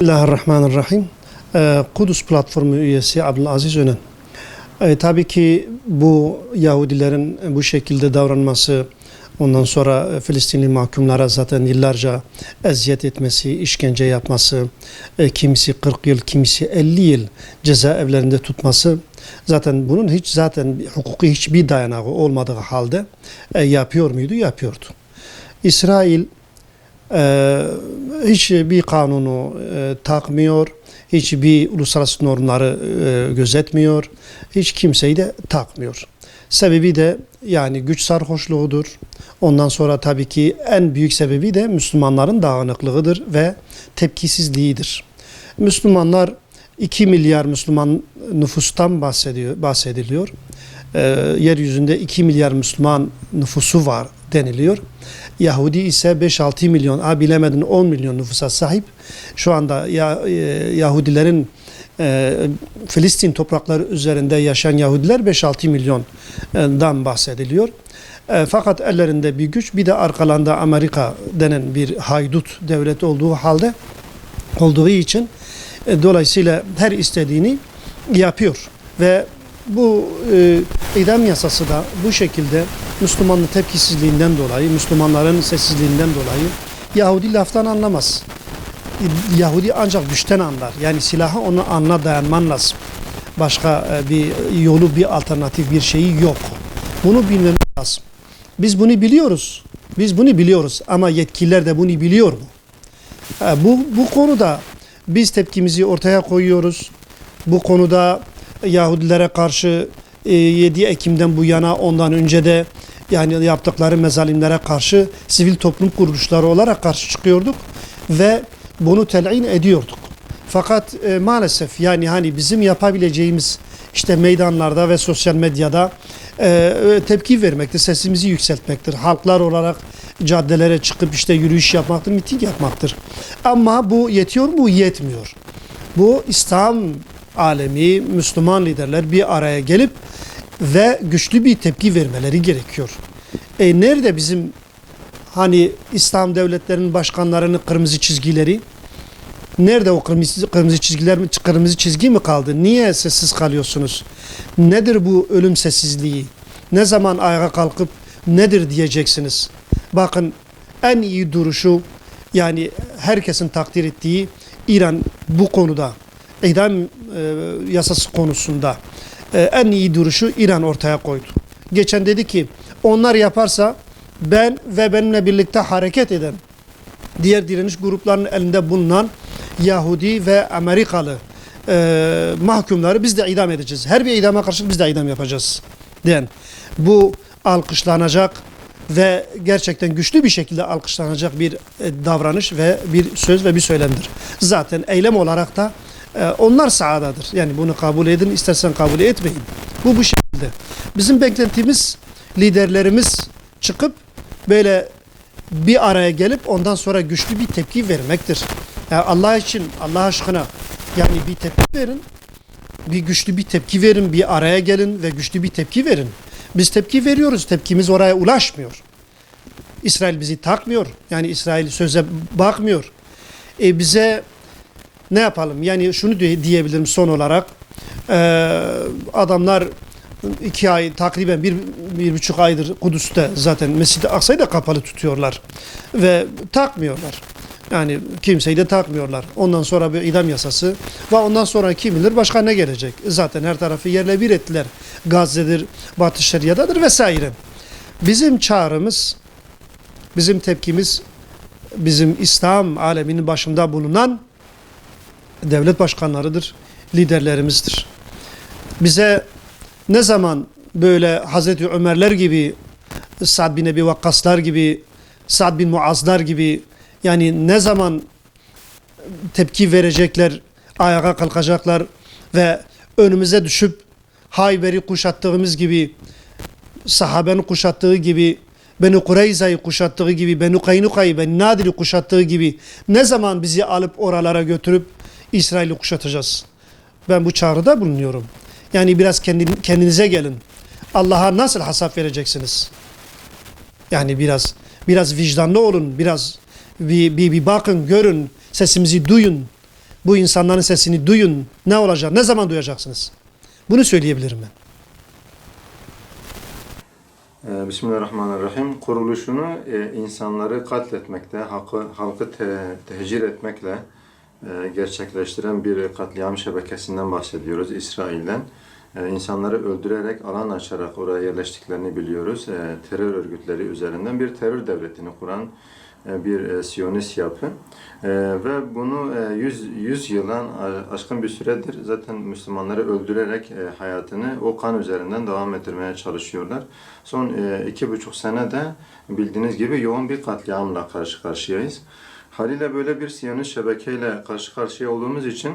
Bismillahirrahmanirrahim. Kudüs platformu üyesi Abdülaziz Önen. Tabii ki bu Yahudilerin bu şekilde davranması, ondan sonra Filistinli mahkumlara zaten yıllarca eziyet etmesi, işkence yapması, kimisi 40 yıl, kimisi 50 yıl cezaevlerinde tutması, zaten bunun zaten hukuki hiçbir dayanağı olmadığı halde yapıyor muydu? Yapıyordu. İsrail hiçbir kanunu takmıyor, hiçbir uluslararası normları gözetmiyor, hiç kimseyi de takmıyor. Sebebi de yani güç sarhoşluğudur. Ondan sonra tabii ki en büyük sebebi de Müslümanların dağınıklığıdır ve tepkisizliğidir. Müslümanlar 2 milyar Müslüman nüfustan bahsediliyor. Yeryüzünde 2 milyar Müslüman nüfusu var deniliyor. Yahudi ise 5-6 milyon, bilemedin 10 milyon nüfusa sahip. Şu anda Yahudilerin Filistin toprakları üzerinde yaşayan Yahudiler 5-6 milyondan bahsediliyor. Fakat ellerinde bir güç, bir de arkalarında Amerika denen bir haydut devlet olduğu için dolayısıyla her istediğini yapıyor ve bu idam yasası da bu şekilde Müslümanın tepkisizliğinden dolayı, Müslümanların sessizliğinden dolayı Yahudi laftan anlamaz. Yahudi ancak güçten anlar. Yani silahı onun anına dayanman lazım. Başka bir yolu, bir alternatif bir şeyi yok. Bunu bilmemiz lazım. Biz bunu biliyoruz. Biz bunu biliyoruz ama yetkililer de bunu biliyor mu? Bu konuda biz tepkimizi ortaya koyuyoruz. Bu konuda Yahudilere karşı 7 Ekim'den bu yana, ondan önce de yani yaptıkları mezalimlere karşı sivil toplum kuruluşları olarak karşı çıkıyorduk ve bunu telin ediyorduk. Fakat maalesef yani hani bizim yapabileceğimiz işte meydanlarda ve sosyal medyada tepki vermektir, sesimizi yükseltmektir. Halklar olarak caddelere çıkıp işte yürüyüş yapmaktır, miting yapmaktır. Ama bu yetiyor mu? Yetmiyor. Bu İslam alemi, Müslüman liderler bir araya gelip ve güçlü bir tepki vermeleri gerekiyor. Nerede bizim hani İslam devletlerinin başkanlarının kırmızı çizgileri? Nerede o kırmızı çizgiler mi, kırmızı çizgi mi kaldı? Niye sessiz kalıyorsunuz? Nedir bu ölüm sessizliği? Ne zaman ayağa kalkıp nedir diyeceksiniz? Bakın en iyi duruşu yani herkesin takdir ettiği İran bu konuda idam yasası konusunda en iyi duruşu İran ortaya koydu. Geçen dedi ki onlar yaparsa ben ve benimle birlikte hareket eden diğer direniş gruplarının elinde bulunan Yahudi ve Amerikalı mahkumları biz de idam edeceğiz. Her bir idama karşı biz de idam yapacağız diyen. Bu alkışlanacak ve gerçekten güçlü bir şekilde alkışlanacak bir davranış ve bir söz ve bir söylemdir. Zaten eylem olarak da onlar sahadadır. Yani bunu kabul edin, istersen kabul etmeyin. Bu şekilde. Bizim beklentimiz liderlerimiz çıkıp böyle bir araya gelip ondan sonra güçlü bir tepki vermektir. Yani Allah için, Allah aşkına yani bir tepki verin, bir güçlü bir tepki verin, bir araya gelin ve güçlü bir tepki verin. Biz tepki veriyoruz, tepkimiz oraya ulaşmıyor. İsrail bizi takmıyor, yani İsrail söze bakmıyor. Bize ne yapalım? Yani şunu diyebilirim son olarak, adamlar 2 ay takriben 1,5 aydır Kudüs'te zaten Mescid-i Aksa'yı da kapalı tutuyorlar ve takmıyorlar. Yani kimseyi de takmıyorlar. Ondan sonra bir idam yasası ve ondan sonra kim bilir başka ne gelecek. Zaten her tarafı yerle bir ettiler. Gazze'dir, Batı Şeria'dadır vesaire. Bizim çağrımız, bizim tepkimiz, bizim İslam aleminin başında bulunan devlet başkanlarıdır, liderlerimizdir. Bize ne zaman böyle Hazreti Ömerler gibi, Sa'd bin Ebi Vakkaslar gibi, Sa'd bin Muazlar gibi yani ne zaman tepki verecekler, ayağa kalkacaklar ve önümüze düşüp Hayber'i kuşattığımız gibi, sahabenin kuşattığı gibi, Beni Kureyza'yı kuşattığı gibi, Beni Kaynuka'yı, Beni Nadir'i kuşattığı gibi ne zaman bizi alıp oralara götürüp İsrail'i kuşatacağız? Ben bu çağrıda bulunuyorum. Yani biraz kendinize gelin. Allah'a nasıl hesap vereceksiniz? Yani biraz vicdanlı olun, biraz bir bakın, görün, sesimizi duyun. Bu insanların sesini duyun. Ne olacak? Ne zaman duyacaksınız? Bunu söyleyebilirim ben. Bismillahirrahmanirrahim. Kuruluşunu insanları katletmekle, halkı tehcir etmekle gerçekleştiren bir katliam şebekesinden bahsediyoruz İsrail'den. İnsanları öldürerek, alan açarak oraya yerleştiklerini biliyoruz. Terör örgütleri üzerinden bir terör devletini kuran bir Siyonist yapı. Ve bunu 100 yıldan aşkın bir süredir zaten Müslümanları öldürerek hayatını o kan üzerinden devam ettirmeye çalışıyorlar. Son 2,5 senede bildiğiniz gibi yoğun bir katliamla karşı karşıyayız. Haliyle böyle bir Siyonist şebekeyle karşı karşıya olduğumuz için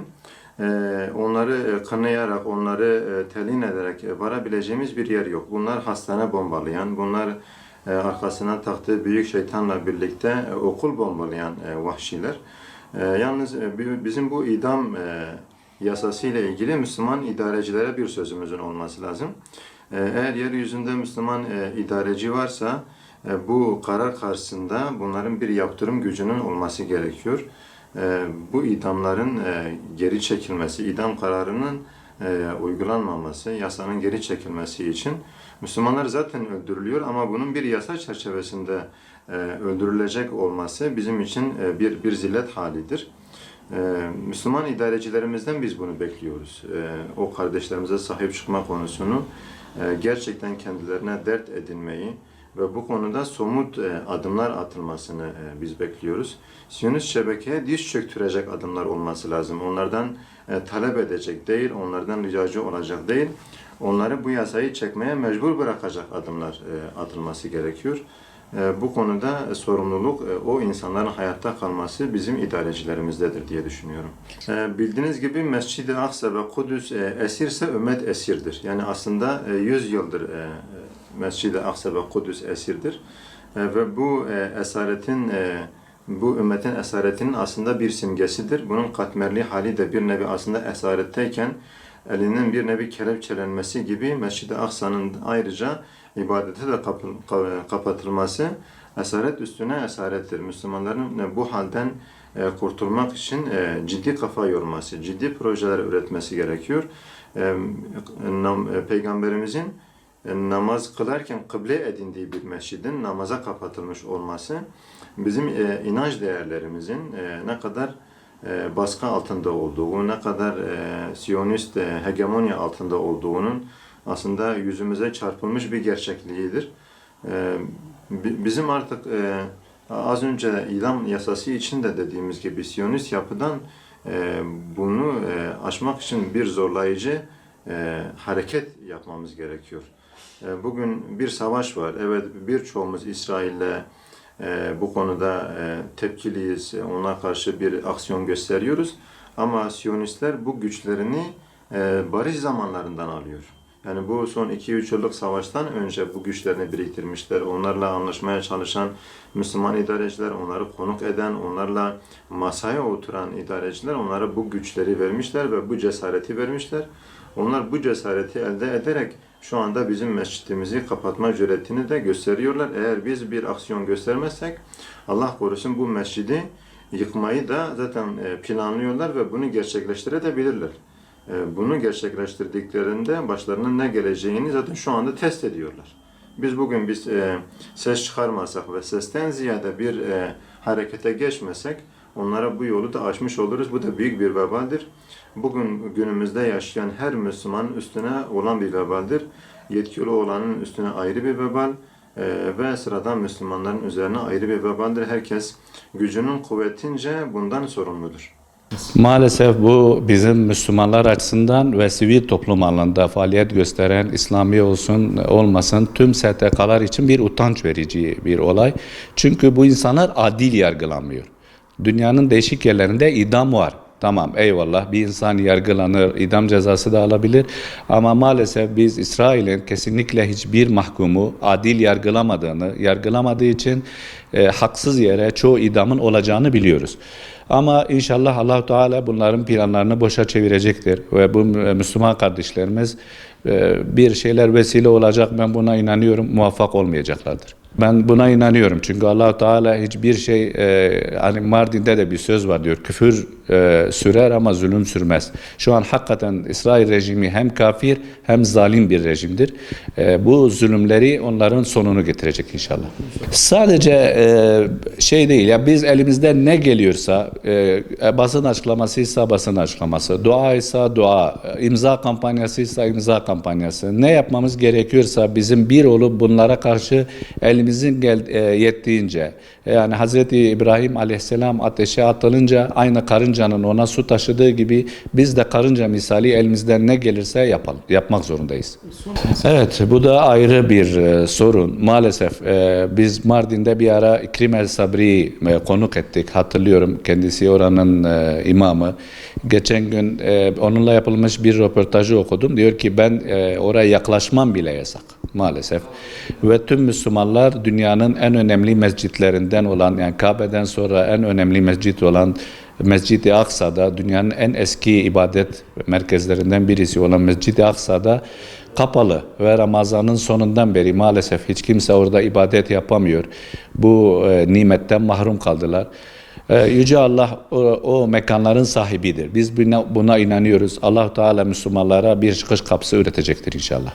onları kınayarak, onları telin ederek varabileceğimiz bir yer yok. Bunlar hastane bombalayan, bunlar arkasına taktığı büyük şeytanla birlikte okul bombalayan vahşiler. Yalnız bizim bu idam yasası ile ilgili Müslüman idarecilere bir sözümüzün olması lazım. Eğer yeryüzünde Müslüman idareci varsa bu karar karşısında bunların bir yaptırım gücünün olması gerekiyor. Bu idamların geri çekilmesi, idam kararının uygulanmaması, yasanın geri çekilmesi için Müslümanlar zaten öldürülüyor ama bunun bir yasa çerçevesinde öldürülecek olması bizim için bir zillet halidir. Müslüman idarecilerimizden biz bunu bekliyoruz. O kardeşlerimize sahip çıkma konusunu gerçekten kendilerine dert edinmeyi ve bu konuda somut adımlar atılmasını biz bekliyoruz. Siyonist şebekeye diz çöktürecek adımlar olması lazım. Onlardan talep edecek değil, onlardan ricacı olacak değil, onları bu yasayı çekmeye mecbur bırakacak adımlar atılması gerekiyor. Bu konuda sorumluluk o insanların hayatta kalması bizim idarecilerimizdedir diye düşünüyorum. Bildiğiniz gibi Mescid-i Aksa ve Kudüs esirse ümmet esirdir. Yani aslında 100 yıldır Mescid-i Aksa ve Kudüs esirdir. Ve bu esaretin, bu ümmetin esaretinin aslında bir simgesidir. Bunun katmerli hali de bir nevi aslında esaretteyken elinin bir nevi kelepçelenmesi gibi Mescid-i Aksa'nın ayrıca ibadete de kapatılması esaret üstüne esarettir. Müslümanların bu halden kurtulmak için ciddi kafa yorması, ciddi projeler üretmesi gerekiyor. Peygamberimizin namaz kılarken kıble edindiği bir mescidin namaza kapatılmış olması bizim inanç değerlerimizin ne kadar baskı altında olduğu, ne kadar Siyonist hegemonya altında olduğunun aslında yüzümüze çarpılmış bir gerçekliğidir. Bizim artık az önce idam yasası için de dediğimiz gibi Siyonist yapıdan bunu aşmak için bir zorlayıcı hareket yapmamız gerekiyor. Bugün bir savaş var. Evet, birçoğumuz İsrail'le bu konuda tepkiliyiz. Ona karşı bir aksiyon gösteriyoruz. Ama Siyonistler bu güçlerini barış zamanlarından alıyor. Yani bu son 2-3 yıllık savaştan önce bu güçlerini biriktirmişler. Onlarla anlaşmaya çalışan Müslüman idareciler, onları konuk eden, onlarla masaya oturan idareciler onlara bu güçleri vermişler ve bu cesareti vermişler. Onlar bu cesareti elde ederek şu anda bizim mescidimizi kapatma cüretini de gösteriyorlar. Eğer biz bir aksiyon göstermezsek Allah korusun bu mescidi yıkmayı da zaten planlıyorlar ve bunu gerçekleştirebilirler. Bunu gerçekleştirdiklerinde başlarına ne geleceğini zaten şu anda test ediyorlar. Biz bugün ses çıkarmasak ve sesten ziyade bir harekete geçmesek onlara bu yolu da açmış oluruz. Bu da büyük bir vebaldir. Bugün günümüzde yaşayan her Müslümanın üstüne olan bir vebaldir. Yetkili olanın üstüne ayrı bir vebal ve sıradan Müslümanların üzerine ayrı bir vebaldir. Herkes gücünün kuvvetince bundan sorumludur. Maalesef bu bizim Müslümanlar açısından ve sivil toplum alanında faaliyet gösteren İslami olsun olmasın tüm STK'lar için bir utanç verici bir olay. Çünkü bu insanlar adil yargılanmıyor. Dünyanın değişik yerlerinde idam var. Tamam, eyvallah, bir insan yargılanır, idam cezası da alabilir. Ama maalesef biz İsrail'in kesinlikle hiçbir mahkumu adil yargılamadığı için haksız yere çoğu idamın olacağını biliyoruz. Ama inşallah Allah-u Teala bunların planlarını boşa çevirecektir. Ve bu Müslüman kardeşlerimiz bir şeyler vesile olacak, ben buna inanıyorum, muvaffak olmayacaklardır. Ben buna inanıyorum çünkü Allah-u Teala hiçbir şey hani Mardin'de de bir söz var diyor, küfür sürer ama zulüm sürmez. Şu an hakikaten İsrail rejimi hem kafir hem zalim bir rejimdir. Bu zulümleri onların sonunu getirecek inşallah. Sadece şey değil ya, biz elimizden ne geliyorsa basın açıklamasıysa basın açıklaması, dua ise dua, imza kampanyasıysa imza kampanyası, ne yapmamız gerekiyorsa bizim bir olup bunlara karşı elimizin yettiğince, yani Hz. İbrahim Aleyhisselam ateşe atılınca aynı karıncanın ona su taşıdığı gibi biz de karınca misali elimizden ne gelirse yapalım, yapmak zorundayız. Evet, bu da ayrı bir sorun. Maalesef biz Mardin'de bir ara İkrim El Sabri'yi konuk ettik. Hatırlıyorum, kendisi oranın imamı. Geçen gün onunla yapılmış bir röportajı okudum. Diyor ki ben oraya yaklaşmam bile yasak maalesef. Ve tüm Müslümanlar dünyanın en önemli mescitlerinden olan, yani Kabe'den sonra en önemli mescit olan Mescid-i Aksa'da, dünyanın en eski ibadet merkezlerinden birisi olan Mescid-i Aksa'da kapalı ve Ramazan'ın sonundan beri maalesef hiç kimse orada ibadet yapamıyor. Bu nimetten mahrum kaldılar. Yüce Allah o mekanların sahibidir. Biz buna inanıyoruz. Allah-u Teala Müslümanlara bir çıkış kapısı üretecektir inşallah.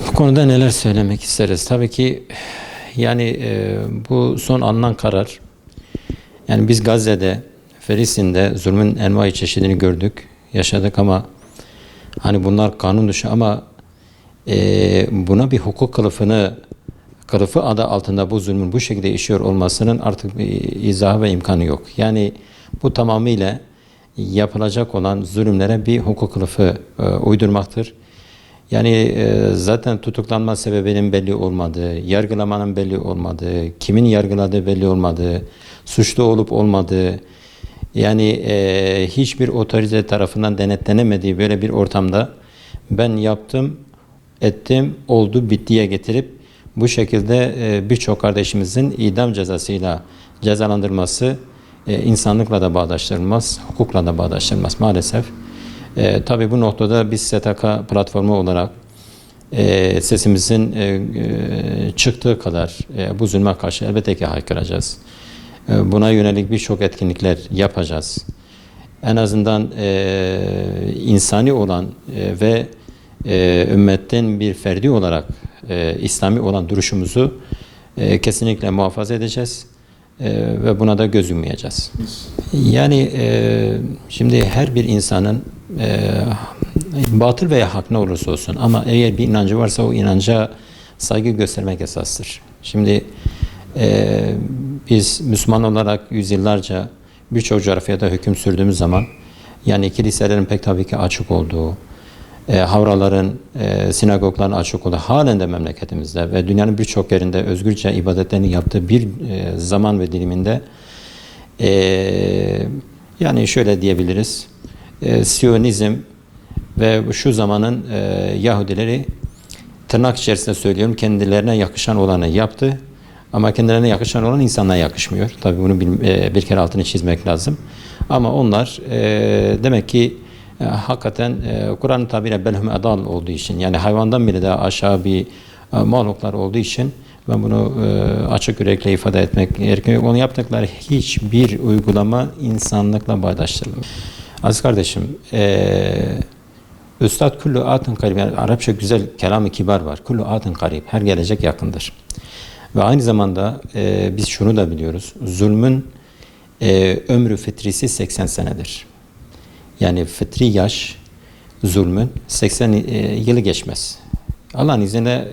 Bu konuda neler söylemek isteriz? Tabii ki yani bu son alınan karar, yani biz Gazze'de, Filistin'de zulmün envai çeşidini gördük, yaşadık ama hani bunlar kanun dışı ama buna bir hukuk kılıfı adı altında bu zulmün bu şekilde işiyor olmasının artık bir izahı ve imkanı yok. Yani bu tamamıyla yapılacak olan zulümlere bir hukuk kılıfı uydurmaktır. Yani zaten tutuklanma sebebinin belli olmadığı, yargılamanın belli olmadığı, kimin yargıladığı belli olmadığı, suçlu olup olmadığı, yani hiçbir otorite tarafından denetlenemediği böyle bir ortamda ben yaptım, ettim, oldu, bittiye getirip bu şekilde birçok kardeşimizin idam cezasıyla cezalandırılması insanlıkla da bağdaştırılmaz, hukukla da bağdaştırılmaz maalesef. Tabii bu noktada biz STK platformu olarak sesimizin çıktığı kadar bu zulme karşı elbette ki haykıracağız. Buna yönelik birçok etkinlikler yapacağız. En azından insani olan ve ümmetin bir ferdi olarak İslami olan duruşumuzu kesinlikle muhafaza edeceğiz. Ve buna da göz yummayacağız. Yani şimdi her bir insanın batıl veya hak ne olursa olsun ama eğer bir inancı varsa o inanca saygı göstermek esastır. Şimdi biz Müslüman olarak yüzyıllarca birçok coğrafyada hüküm sürdüğümüz zaman yani kiliselerin pek tabii ki açık olduğu, havraların, sinagogların açık olduğu halen de memleketimizde ve dünyanın birçok yerinde özgürce ibadetlerini yaptığı bir zaman ve diliminde yani şöyle diyebiliriz, Siyonizm ve şu zamanın Yahudileri tırnak içerisinde söylüyorum kendilerine yakışan olanı yaptı ama kendilerine yakışan olan insanlara yakışmıyor. Tabii bunu bir kere altını çizmek lazım. Ama onlar demek ki hakikaten Kur'an-ı tabiriyle belhum edal olduğu için yani hayvandan bile daha aşağı bir mahluklar olduğu için ben bunu açık yürekle ifade etmek gerekiyor. Onu yaptıkları hiçbir uygulama insanlıkla bağdaştırılmıyor. Aziz kardeşim, Üstad kullu atın karib, yani Arapça güzel kelam-ı kibar var. Kullu atın karib, her gelecek yakındır. Ve aynı zamanda biz şunu da biliyoruz. Zulmün ömrü fitrisi 80 senedir. Yani fıtri yaş zulmün 80 yılı geçmez. Allah'ın izniyle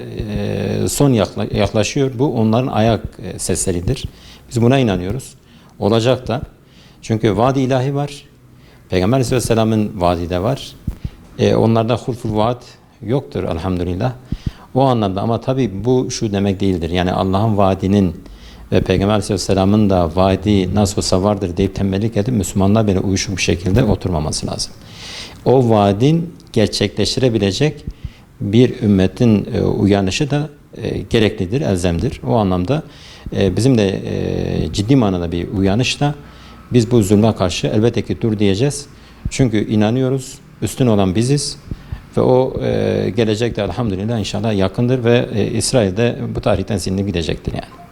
son yaklaşıyor. Bu onların ayak sesleridir. Biz buna inanıyoruz. Olacak da. Çünkü vaad-i ilahi var. Peygamber Aleyhisselam'ın vaadi de var. Onlarda hulful vaad yoktur elhamdülillah. O anlamda ama tabii bu şu demek değildir. Yani Allah'ın vaadinin ve Peygamber Aleyhisselam'ın da vaadi nasıl olsa vardır deyip tembellik edip Müslümanlar böyle uyuşuk bir şekilde oturmaması lazım. O vaadin gerçekleştirebilecek bir ümmetin uyanışı da gereklidir, elzemdir. O anlamda bizim de ciddi manada bir uyanışla biz bu zulme karşı elbette ki dur diyeceğiz. Çünkü inanıyoruz üstün olan biziz. Ve o gelecekte elhamdülillah inşallah yakındır ve İsrail'de bu tarihten silinip gidecektir yani.